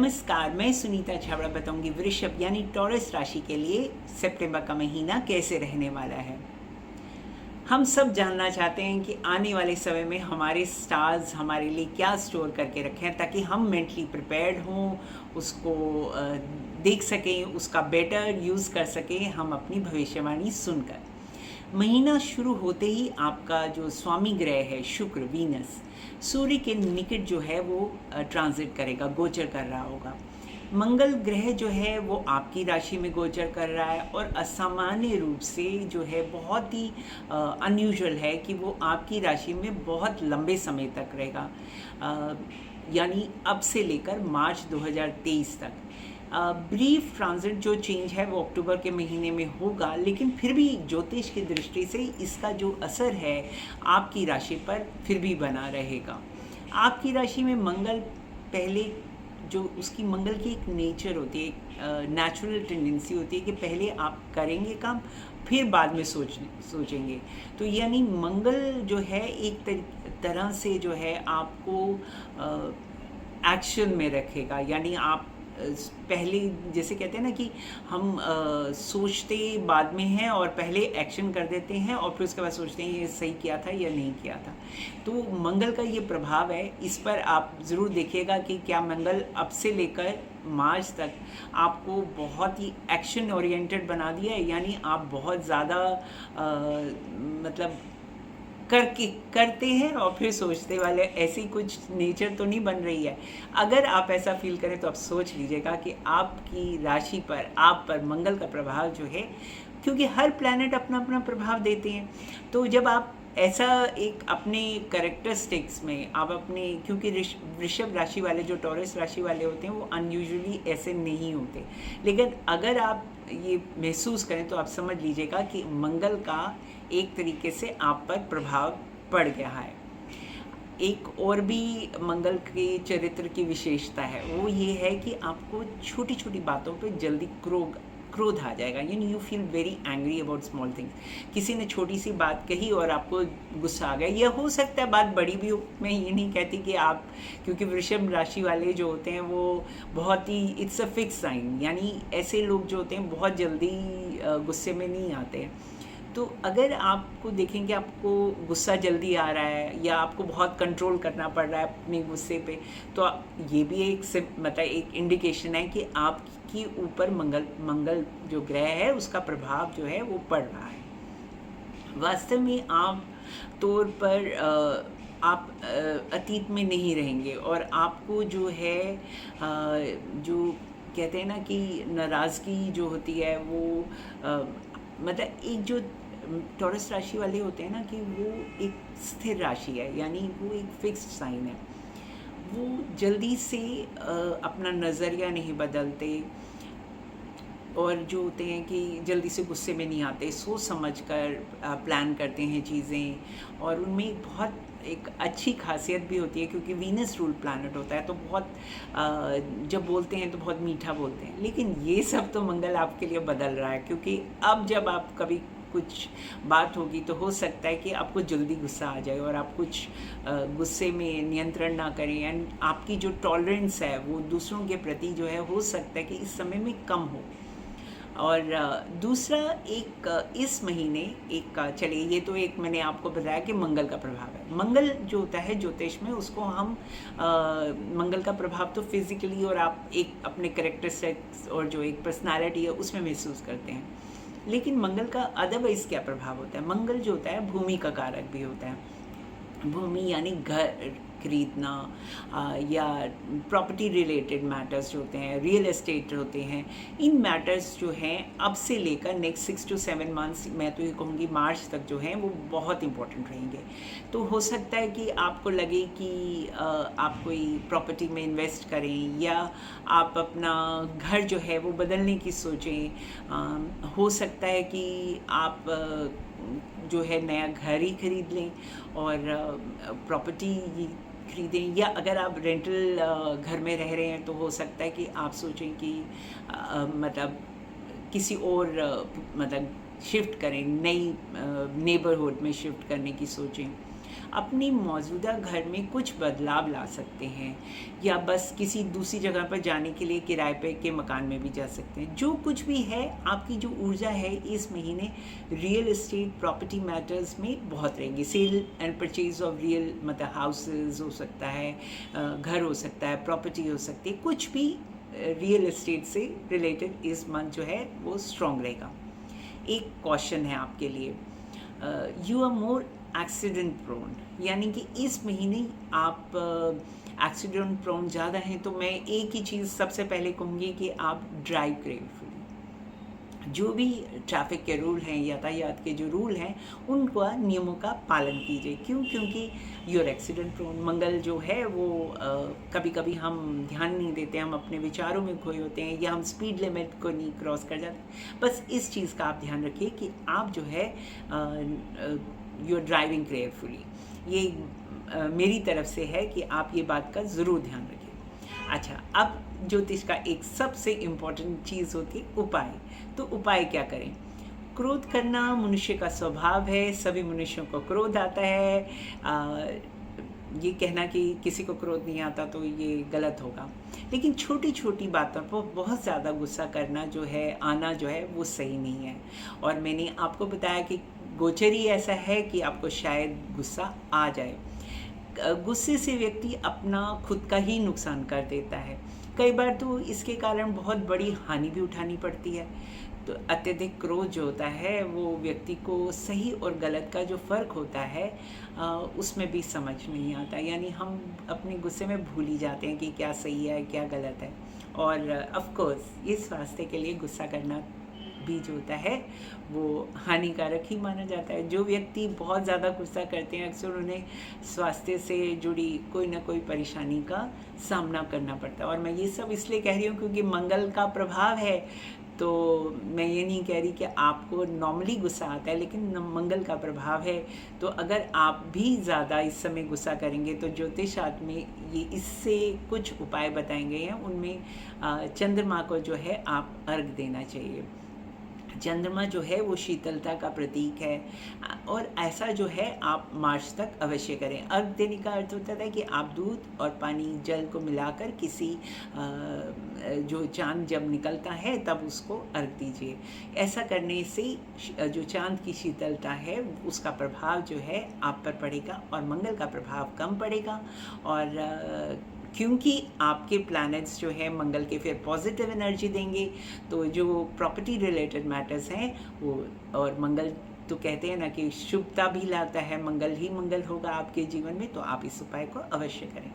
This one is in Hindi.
नमस्कार, मैं सुनीता छाबड़ा बताऊंगी वृषभ यानी टॉरस राशि के लिए सितंबर का महीना कैसे रहने वाला है। हम सब जानना चाहते हैं कि आने वाले समय में हमारे स्टार्स हमारे लिए क्या स्टोर करके रखे हैं ताकि हम मेंटली प्रिपेयर्ड हों, उसको देख सकें, उसका बेटर यूज़ कर सकें हम अपनी भविष्यवाणी सुनकर। महीना शुरू होते ही आपका जो स्वामी ग्रह है शुक्र वीनस सूर्य के निकट जो है वो ट्रांजिट करेगा, गोचर कर रहा होगा। मंगल ग्रह जो है वो आपकी राशि में गोचर कर रहा है और असामान्य रूप से जो है बहुत ही अनयूजुअल है कि वो आपकी राशि में बहुत लंबे समय तक रहेगा, यानी अब से लेकर मार्च 2023 तक। ब्रीफ ट्रांजिट जो चेंज है वो अक्टूबर के महीने में होगा, लेकिन फिर भी ज्योतिष की दृष्टि से इसका जो असर है आपकी राशि पर फिर भी बना रहेगा। आपकी राशि में मंगल पहले जो उसकी मंगल की एक नेचर होती है, नेचुरल टेंडेंसी होती है कि पहले आप करेंगे काम फिर बाद में सोचेंगे। तो यानी मंगल जो है एक तरह से जो है आपको एक्शन में रखेगा, यानी आप पहले जैसे कहते हैं ना कि हम सोचते बाद में हैं और पहले एक्शन कर देते हैं और फिर उसके बाद सोचते हैं ये सही किया था या नहीं किया था। तो मंगल का ये प्रभाव है, इस पर आप ज़रूर देखिएगा कि क्या मंगल अब से लेकर मार्च तक आपको बहुत ही एक्शन ओरिएंटेड बना दिया है, यानी आप बहुत ज़्यादा मतलब करते हैं और फिर सोचते वाले, ऐसी कुछ नेचर तो नहीं बन रही है। अगर आप ऐसा फील करें तो आप सोच लीजिएगा कि आपकी राशि पर आप पर मंगल का प्रभाव जो है, क्योंकि हर प्लैनेट अपना अपना प्रभाव देते हैं, तो जब आप ऐसा एक अपने कैरेक्टरिस्टिक्स में आप अपने, क्योंकि वृषभ राशि वाले जो टॉरस राशि वाले होते हैं वो अनयूजुअली ऐसे नहीं होते, लेकिन अगर आप ये महसूस करें तो आप समझ लीजिएगा कि मंगल का एक तरीके से आप पर प्रभाव पड़ गया है। एक और भी मंगल के चरित्र की विशेषता है, वो ये है कि आपको छोटी छोटी बातों पे जल्दी क्रोध आ जाएगा, यानी you feel very angry about small things. किसी ने छोटी सी बात कही और आपको गुस्सा आ गया, यह हो सकता है बात बड़ी भी हो। मैं ये नहीं कहती कि आप, क्योंकि वृषभ राशि वाले जो होते हैं वो बहुत ही, इट्स अ फिक्स साइन, यानी ऐसे लोग जो होते हैं बहुत जल्दी गुस्से में नहीं आते हैं। तो अगर आपको देखेंगे आपको गुस्सा जल्दी आ रहा है या आपको बहुत कंट्रोल करना पड़ रहा है अपने गुस्से पे, तो ये भी मतलब एक इंडिकेशन है कि आपके ऊपर मंगल जो ग्रह है उसका प्रभाव जो है वो पड़ रहा है। वास्तव में आप तौर पर आप अतीत में नहीं रहेंगे और आपको जो है जो कहते हैं ना कि नाराज़गी जो होती है वो मतलब एक जो टॉरस राशि वाले होते हैं ना कि वो एक स्थिर राशि है, यानी वो एक फिक्स्ड साइन है, वो जल्दी से अपना नज़रिया नहीं बदलते और जो होते हैं कि जल्दी से गुस्से में नहीं आते, सोच समझ कर प्लान करते हैं चीज़ें, और उनमें एक बहुत एक अच्छी खासियत भी होती है क्योंकि वीनस रूल प्लैनेट होता है, तो बहुत जब बोलते हैं तो बहुत मीठा बोलते हैं। लेकिन ये सब तो मंगल आपके लिए बदल रहा है, क्योंकि अब जब आप कभी कुछ बात होगी तो हो सकता है कि आपको जल्दी गुस्सा आ जाए और आप कुछ गुस्से में नियंत्रण ना करें, एंड आपकी जो टॉलरेंस है वो दूसरों के प्रति जो है हो सकता है कि इस समय में कम हो। और दूसरा एक इस महीने एक चलिए, ये तो एक मैंने आपको बताया कि मंगल का प्रभाव है। मंगल जो होता है ज्योतिष में उसको हम मंगल का प्रभाव तो फिजिकली और आप एक अपने कैरेक्टरिस्टिक्स और जो एक पर्सनालिटी है उसमें महसूस करते हैं, लेकिन मंगल का अदरवाइज क्या प्रभाव होता है। मंगल जो होता है भूमि का कारक भी होता है। भूमि यानी घर खरीदना या प्रॉपर्टी रिलेटेड मैटर्स जो होते हैं, रियल एस्टेट होते हैं, इन मैटर्स जो हैं अब से लेकर नेक्स्ट 6 to 7 मंथ्स, मैं तो ये कहूँगी मार्च तक जो हैं वो बहुत इंपॉर्टेंट रहेंगे। तो हो सकता है कि आपको लगे कि आप कोई प्रॉपर्टी में इन्वेस्ट करें या आप अपना घर जो है वो बदलने की सोचें। हो सकता है कि आप जो है नया घर ही खरीद लें और प्रॉपर्टी खरीदें, या अगर आप रेंटल घर में रह रहे हैं तो हो सकता है कि आप सोचें कि मतलब किसी और मतलब शिफ्ट करें, नई नेबरहुड में शिफ्ट करने की सोचें। अपनी मौजूदा घर में कुछ बदलाव ला सकते हैं, या बस किसी दूसरी जगह पर जाने के लिए किराए पे के मकान में भी जा सकते हैं। जो कुछ भी है, आपकी जो ऊर्जा है इस महीने रियल एस्टेट प्रॉपर्टी मैटर्स में बहुत रहेंगी। Sale and purchase of real, मतलब हाउसेज हो सकता है, घर हो सकता है, प्रॉपर्टी हो सकती है, कुछ भी रियल एस्टेट से रिलेटेड इस मंथ जो है वो स्ट्रॉन्ग रहेगा। एक क्वेश्चन है आपके लिए, you are more accident prone, यानी कि इस महीने आप एक्सीडेंट प्रोन ज़्यादा हैं। तो मैं एक ही चीज़ सबसे पहले कहूँगी कि आप ड्राइव केयरफुली। जो भी ट्रैफिक के रूल हैं, यातायात के जो रूल हैं, उनका नियमों का पालन कीजिए। क्यों? क्योंकि योर एक्सीडेंट प्रोन मंगल जो है वो कभी कभी हम ध्यान नहीं देते, हम अपने विचारों में खोए होते हैं, या हम स्पीड लिमिट को नहीं क्रॉस कर जाते। बस इस चीज़ का आप ध्यान रखिए कि आप जो है योर ड्राइविंग केयरफुली। ये मेरी तरफ से है कि आप ये बात का ज़रूर ध्यान रखिए। अच्छा, अब ज्योतिष का एक सबसे इम्पॉर्टेंट चीज़ होती है उपाय। तो उपाय क्या करें? क्रोध करना मनुष्य का स्वभाव है, सभी मनुष्यों को क्रोध आता है। ये कहना कि किसी को क्रोध नहीं आता तो ये गलत होगा, लेकिन छोटी छोटी बातों पर बहुत ज़्यादा गुस्सा करना जो है, आना जो है, वो सही नहीं है। और मैंने आपको बताया कि गोचर ही ऐसा है कि आपको शायद गुस्सा आ जाए। गुस्से से व्यक्ति अपना खुद का ही नुकसान कर देता है। कई बार तो इसके कारण बहुत बड़ी हानि भी उठानी पड़ती है। तो अत्यधिक क्रोध जो होता है वो व्यक्ति को सही और गलत का जो फ़र्क होता है उसमें भी समझ नहीं आता, यानी हम अपने गुस्से में भूल ही जाते हैं कि क्या सही है क्या गलत है। और ऑफ कोर्स ये स्वास्थ्य के लिए गुस्सा करना भी जो होता है वो हानिकारक ही माना जाता है। जो व्यक्ति बहुत ज़्यादा गुस्सा करते हैं अक्सर उन्हें स्वास्थ्य से जुड़ी कोई ना कोई परेशानी का सामना करना पड़ता है। और मैं ये सब इसलिए कह रही हूँ क्योंकि मंगल का प्रभाव है। तो मैं ये नहीं कह रही कि आपको नॉर्मली गुस्सा आता है, लेकिन मंगल का प्रभाव है। तो अगर आप भी ज़्यादा इस समय गुस्सा करेंगे तो ज्योतिष शास्त्र में ये इससे कुछ उपाय बताए गए हैं। उनमें चंद्रमा को जो है आप अर्घ देना चाहिए। चंद्रमा जो है वो शीतलता का प्रतीक है, और ऐसा जो है आप मार्च तक अवश्य करें। अर्घ देने का अर्थ होता है कि आप दूध और पानी, जल को मिलाकर किसी जो चांद जब निकलता है तब उसको अर्घ दीजिए। ऐसा करने से जो चांद की शीतलता है उसका प्रभाव जो है आप पर पड़ेगा और मंगल का प्रभाव कम पड़ेगा। और क्योंकि आपके प्लैनेट्स जो है मंगल के फिर पॉजिटिव एनर्जी देंगे, तो जो प्रॉपर्टी रिलेटेड मैटर्स हैं वो, और मंगल तो कहते हैं ना कि शुभता भी लाता है, मंगल ही मंगल होगा आपके जीवन में। तो आप इस उपाय को अवश्य करें।